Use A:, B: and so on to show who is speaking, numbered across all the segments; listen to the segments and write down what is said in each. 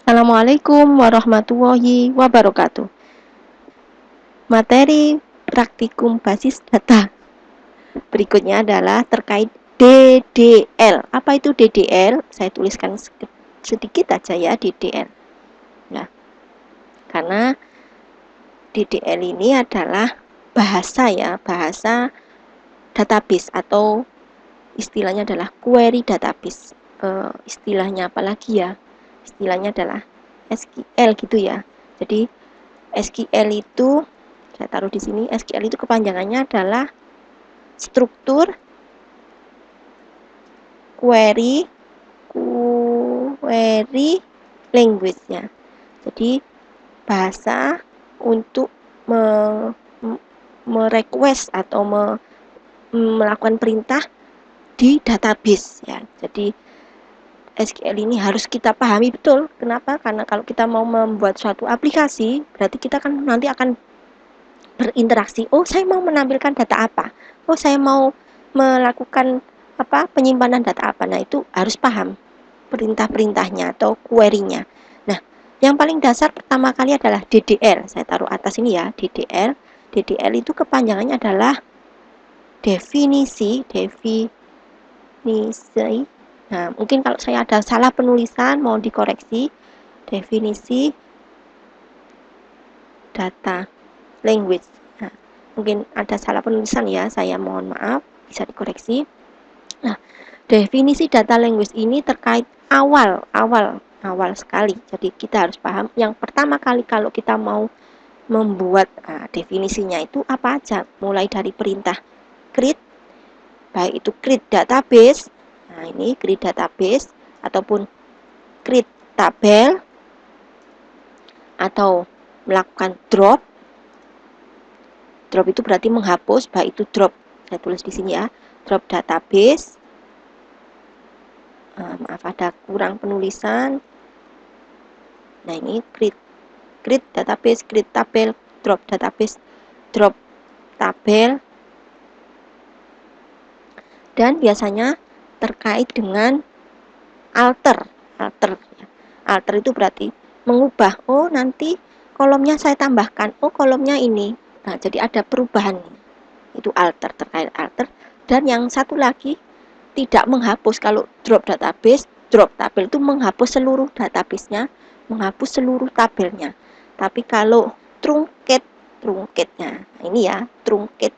A: Assalamualaikum warahmatullahi wabarakatuh. Materi praktikum basis data berikutnya adalah terkait DDL. Apa itu DDL? Saya tuliskan sedikit aja ya DDL. Nah, karena DDL ini adalah bahasa ya, bahasa database atau istilahnya adalah query database. Istilahnya apalagi ya? Istilahnya adalah SQL gitu ya. Jadi SQL itu saya taruh di sini. SQL itu kepanjangannya adalah struktur query language-nya. Jadi bahasa untuk merequest atau melakukan perintah di database ya. Jadi SQL ini harus kita pahami betul. Kenapa? Karena kalau kita mau membuat suatu aplikasi, berarti kita kan nanti akan berinteraksi. Oh, saya mau menampilkan data apa? Oh, saya mau melakukan penyimpanan data apa? Nah, itu harus paham perintah-perintahnya atau query-nya. Nah, yang paling dasar pertama kali adalah DDL. Saya taruh atas ini ya, DDL. DDL itu kepanjangannya adalah definisi. Nah, mungkin kalau saya ada salah penulisan mau dikoreksi. Definisi data language. Nah, mungkin ada salah penulisan ya, saya mohon maaf, bisa dikoreksi. Nah, definisi data language ini terkait awal sekali. Jadi kita harus paham yang pertama kali kalau kita mau membuat definisinya itu apa aja, mulai dari perintah create, baik itu create database. Nah, ini create database ataupun create tabel atau melakukan drop. Drop itu berarti menghapus, baik itu drop, saya tulis di sini ya, drop database. Maaf ada kurang penulisan. Nah, ini create database, create tabel, drop database, drop tabel. Dan biasanya terkait dengan alter. Alter itu berarti mengubah. Oh, nanti kolomnya saya tambahkan. Oh, kolomnya ini. Nah, jadi ada perubahan. Itu alter, terkait alter. Dan yang satu lagi tidak menghapus. Kalau drop database, drop tabel itu menghapus seluruh database-nya, menghapus seluruh tabelnya. Tapi kalau truncate-nya, nah ini ya, truncate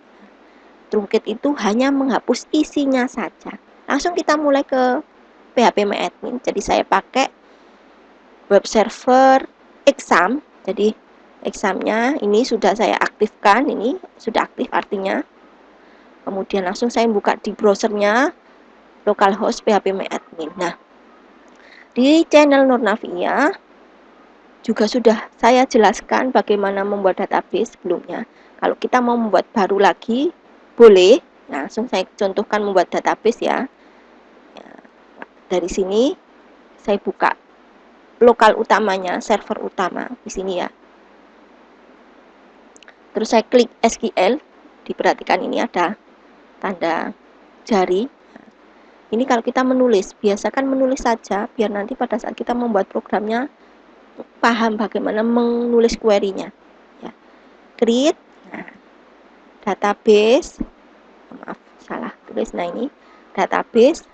A: itu hanya menghapus isinya saja. Langsung kita mulai ke PHP-MyAdmin. Jadi saya pakai web server exam. Jadi examnya ini sudah saya aktifkan, ini sudah aktif artinya. Kemudian langsung saya buka di browsernya localhost PHP-MyAdmin. Nah, di channel Nurnavia juga sudah saya jelaskan bagaimana membuat database sebelumnya. Kalau kita mau membuat baru lagi, boleh. Langsung saya contohkan membuat database ya. Dari sini saya buka lokal utamanya, server utama di sini ya. Terus saya klik SQL. Diperhatikan ini ada tanda jari. Ini kalau kita menulis, biasakan menulis saja biar nanti pada saat kita membuat programnya paham bagaimana menulis query-nya. Ya. Create, nah, database, maaf salah tulis, nah ini database.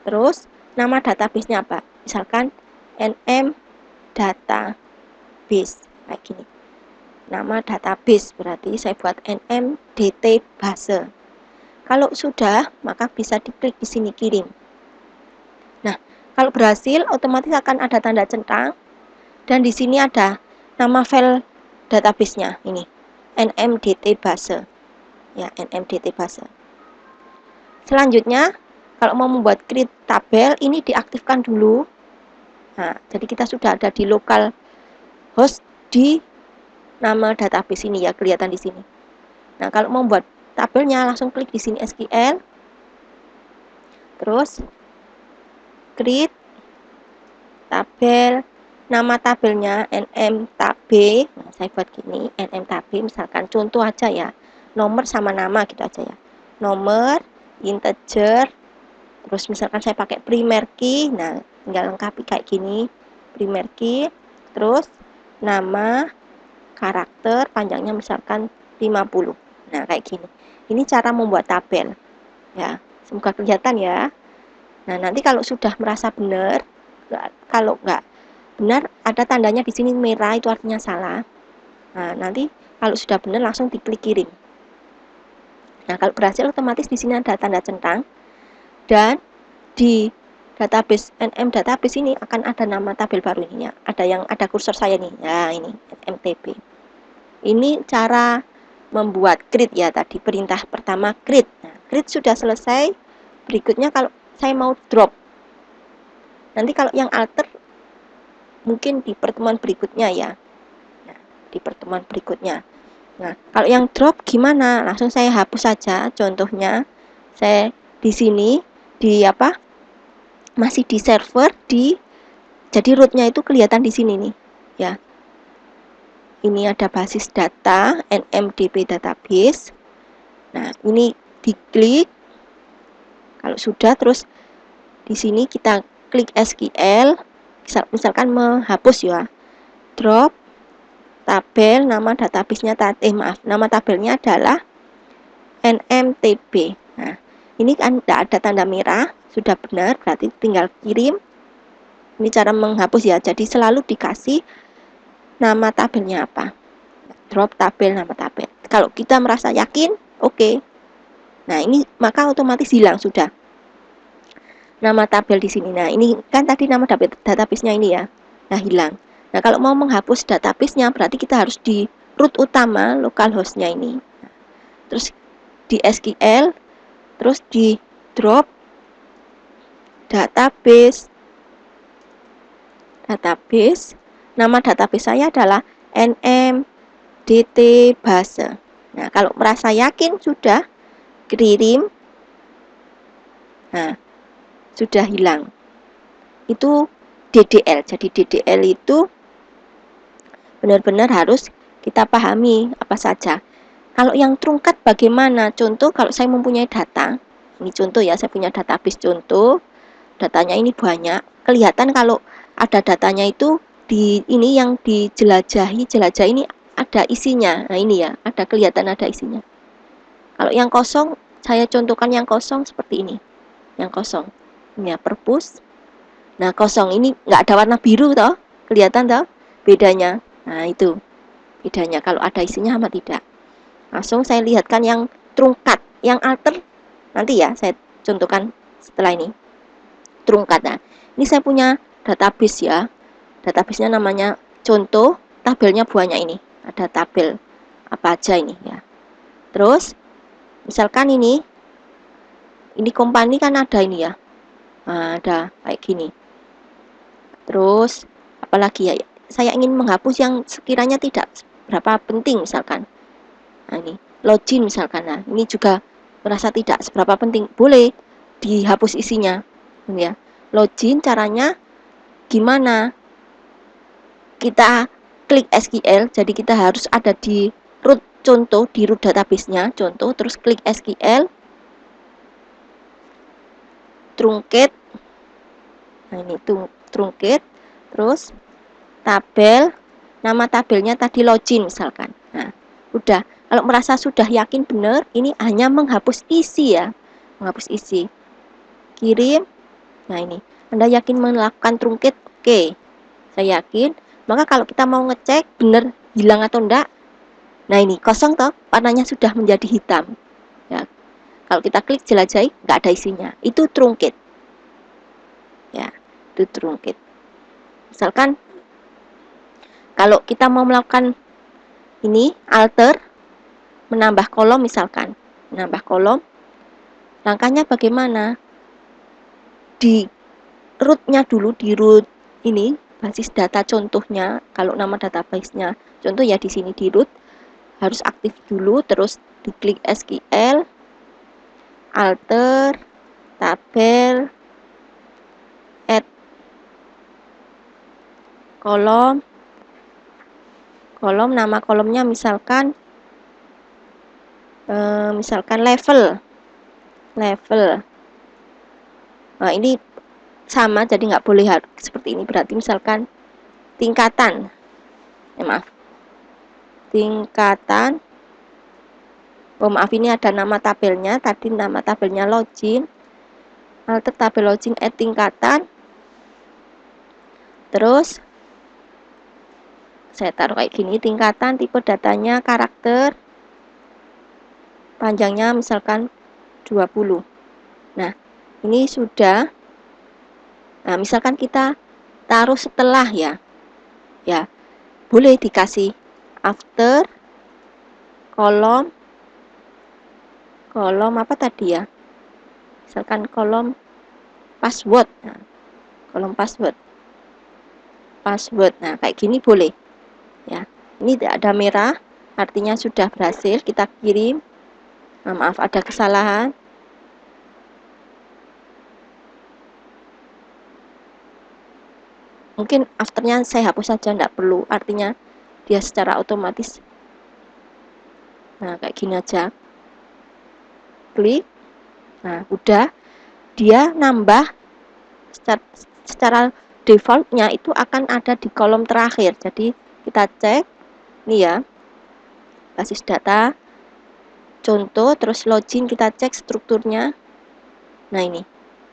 A: Terus nama database-nya apa? Misalkan nm database kayak gini. Nama database berarti saya buat nm dt base. Kalau sudah, maka bisa diklik di sini kirim. Nah, kalau berhasil, otomatis akan ada tanda centang dan di sini ada nama file database-nya ini, nmdtbase. Ya, nmdtbase. Selanjutnya, kalau mau membuat create tabel, ini diaktifkan dulu. Nah, jadi kita sudah ada di local host di nama database ini ya, kelihatan di sini. Nah, kalau mau membuat tabelnya langsung klik di sini SQL. Terus create tabel, nama tabelnya nmtab. Nah, saya buat gini, nmtab misalkan contoh aja ya. Nomor sama nama gitu aja ya. Nomor integer. Terus misalkan saya pakai primary key. Nah, tinggal lengkapi kayak gini, primer key, terus nama, karakter, panjangnya misalkan 50. Nah, kayak gini. Ini cara membuat tabel. Ya, semoga kelihatan ya. Nah, nanti kalau sudah merasa benar, kalau nggak benar, ada tandanya di sini merah, itu artinya salah. Nah, nanti kalau sudah benar langsung diklik kirim. Nah, kalau berhasil otomatis di sini ada tanda centang, dan di database NM database ini akan ada nama tabel baru ini ya. Ada kursor saya nih. Ya, ini NMTB. Ini cara membuat create ya tadi, perintah pertama create. Nah, create sudah selesai. Berikutnya kalau saya mau drop. Nanti kalau yang alter mungkin di pertemuan berikutnya ya. Nah, di pertemuan berikutnya. Nah, kalau yang drop gimana? Langsung saya hapus saja. Contohnya, saya di sini masih di server jadi rootnya itu kelihatan di sini nih, ya. Ini ada basis data NMDB database. Nah, ini diklik. Kalau sudah, terus di sini kita klik SQL. Misalkan menghapus ya. Drop tabel, nama database-nya nama tabelnya adalah NMTB. Nah, ini kan tidak ada tanda merah, sudah benar, berarti tinggal kirim. Ini cara menghapus ya, jadi selalu dikasih nama tabelnya apa. Drop tabel, nama tabel. Kalau kita merasa yakin, oke. Nah, ini maka otomatis hilang sudah nama tabel di sini. Nah, ini kan tadi nama database-nya ini ya. Nah, hilang. Nah, kalau mau menghapus database-nya berarti kita harus di root utama localhost-nya ini. Terus di SQL, terus di drop database. Nama database saya adalah NMDT base. Nah, kalau merasa yakin sudah kirim. Nah, sudah hilang. Itu DDL. Jadi DDL itu benar-benar harus kita pahami apa saja. Kalau yang trunkat bagaimana? Contoh kalau saya mempunyai data, ini contoh ya, saya punya database contoh, datanya ini banyak. Kelihatan kalau ada datanya itu di ini yang jelajah ini ada isinya. Nah, ini ya, ada kelihatan ada isinya. Kalau yang kosong, saya contohkan yang kosong seperti ini. Yang kosong. Ini ya, perpus. Nah, kosong ini nggak ada warna biru toh? Kelihatan toh bedanya? Nah, itu bedanya kalau ada isinya sama tidak. Langsung saya lihatkan yang trunkat, yang alter nanti ya saya contohkan setelah ini. Trunkat. Nah, ini saya punya database ya. Database-nya namanya contoh, tabelnya banyak ini. Ada tabel apa aja ini ya. Terus misalkan ini company kan ada ini ya. Nah, ada kayak gini. Terus apalagi ya, saya ingin menghapus yang sekiranya tidak berapa penting misalkan. Nah, ini login misalkan. Nah, ini juga merasa tidak seberapa penting, boleh dihapus isinya. Ini ya. Login caranya gimana? Kita klik SQL, jadi kita harus ada di root contoh, di root database-nya, contoh, terus klik SQL, truncate. Nah, ini truncate, terus tabel, nama tabelnya tadi login misalkan. Nah, udah. Kalau merasa sudah yakin benar, ini hanya menghapus isi ya. Menghapus isi. Kirim. Nah, ini. Anda yakin melakukan truncate? Oke. Saya yakin. Maka kalau kita mau ngecek benar hilang atau enggak. Nah, ini kosong toh, warnanya sudah menjadi hitam. Ya. Kalau kita klik jelajahi, enggak ada isinya. Itu truncate. Ya, itu truncate. Misalkan kalau kita mau melakukan ini alter, menambah kolom misalkan, menambah kolom, langkahnya bagaimana? Di rootnya dulu, di root ini basis data contohnya, kalau nama database-nya contoh ya di sini di root harus aktif dulu, terus diklik SQL, alter, tabel, add kolom, nama kolomnya misalkan level. Nah, ini sama, jadi nggak boleh seperti ini. Berarti misalkan tingkatan, tingkatan, maaf ini ada nama tabelnya, tadi nama tabelnya login, alter tabel login add tingkatan, terus saya taruh kayak gini, tingkatan, tipe datanya karakter, panjangnya misalkan 20. Nah, ini sudah. Nah, misalkan kita taruh setelah ya, boleh dikasih after kolom apa tadi ya, misalkan kolom password. Nah, kolom password. Nah, kayak gini boleh ya. Ini tidak ada merah, artinya sudah berhasil kita kirim. Nah, maaf ada kesalahan. Mungkin afternya saya hapus saja, tidak perlu, artinya dia secara otomatis. Nah, kayak gini aja, klik. Nah, udah, dia nambah secara defaultnya itu akan ada di kolom terakhir. Jadi kita cek ini ya, basis data, contoh, terus login, kita cek strukturnya. Nah, ini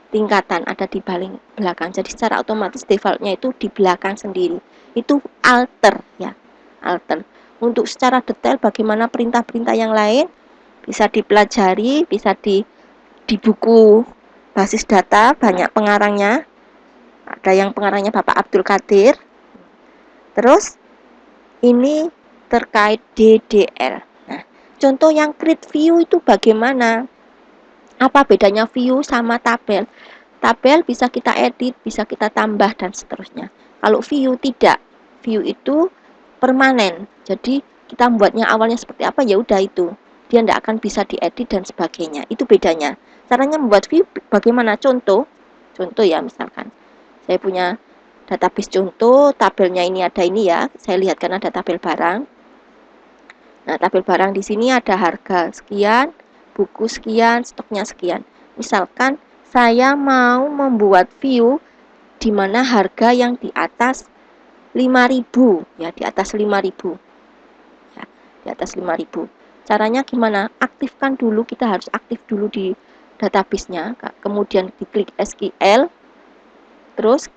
A: tingkatan ada di belakang, jadi secara otomatis defaultnya itu di belakang sendiri. Itu alter ya, alter. Untuk secara detail bagaimana perintah-perintah yang lain bisa dipelajari, bisa di buku basis data, banyak pengarangnya. Ada yang pengarangnya Bapak Abdul Qadir. Terus ini terkait DDL. Nah, contoh yang create view itu bagaimana? Apa bedanya view sama tabel? Tabel bisa kita edit, bisa kita tambah, dan seterusnya. Kalau view tidak. View itu permanen. Jadi kita membuatnya awalnya seperti apa, ya udah itu. Dia tidak akan bisa diedit dan sebagainya. Itu bedanya. Caranya membuat view bagaimana? Contoh ya, misalkan saya punya database contoh, tabelnya ini ada ini ya. Saya lihat karena ada tabel barang. Nah, tabel barang di sini ada harga sekian, buku sekian, stoknya sekian. Misalkan saya mau membuat view di mana harga yang di atas 5.000 ya, di atas 5.000. Ya, di atas 5.000. Caranya gimana? Aktifkan dulu, kita harus aktif dulu di database-nya, kemudian diklik SQL. Terus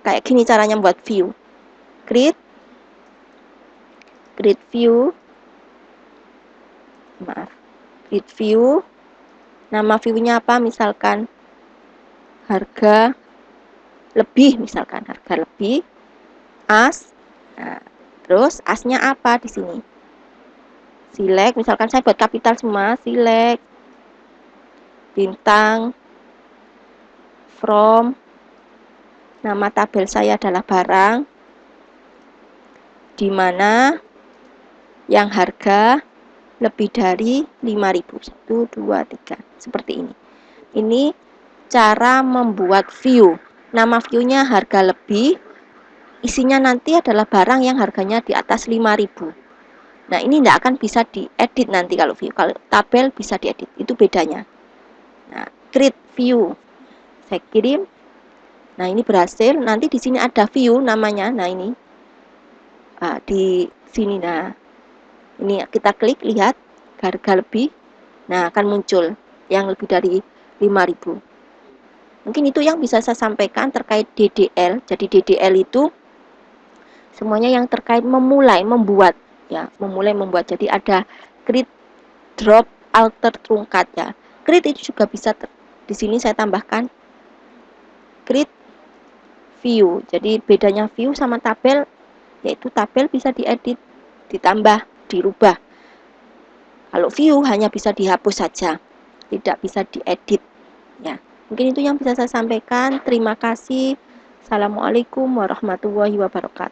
A: kayak gini caranya buat view. Create view. Create view. Nama view-nya apa? Misalkan harga lebih, misalkan harga lebih, as. Nah, terus asnya apa di sini? Select, misalkan saya buat kapital semua, select bintang from, nama tabel saya adalah barang, di mana yang harga lebih dari 5.000. 1, 2, 3. Seperti ini. Ini cara membuat view. Nama view-nya harga lebih. Isinya nanti adalah barang yang harganya di atas 5.000. Nah, ini tidak akan bisa diedit nanti kalau view. Kalau tabel bisa diedit. Itu bedanya. Nah, create view. Saya kirim. Nah, ini berhasil. Nanti di sini ada view namanya. Nah, ini. Di sini. Nah, ini kita klik, lihat harga lebih. Nah, akan muncul yang lebih dari 5.000. Mungkin itu yang bisa saya sampaikan terkait DDL. Jadi DDL itu semuanya yang terkait membuat ya, membuat. Jadi ada create, drop, alter, truncat ya. Create itu juga bisa di sini saya tambahkan create view. Jadi bedanya view sama tabel yaitu tabel bisa diedit, ditambah, dirubah. Kalau view hanya bisa dihapus saja, tidak bisa diedit ya. Mungkin itu yang bisa saya sampaikan. Terima kasih. Assalamualaikum warahmatullahi wabarakatuh.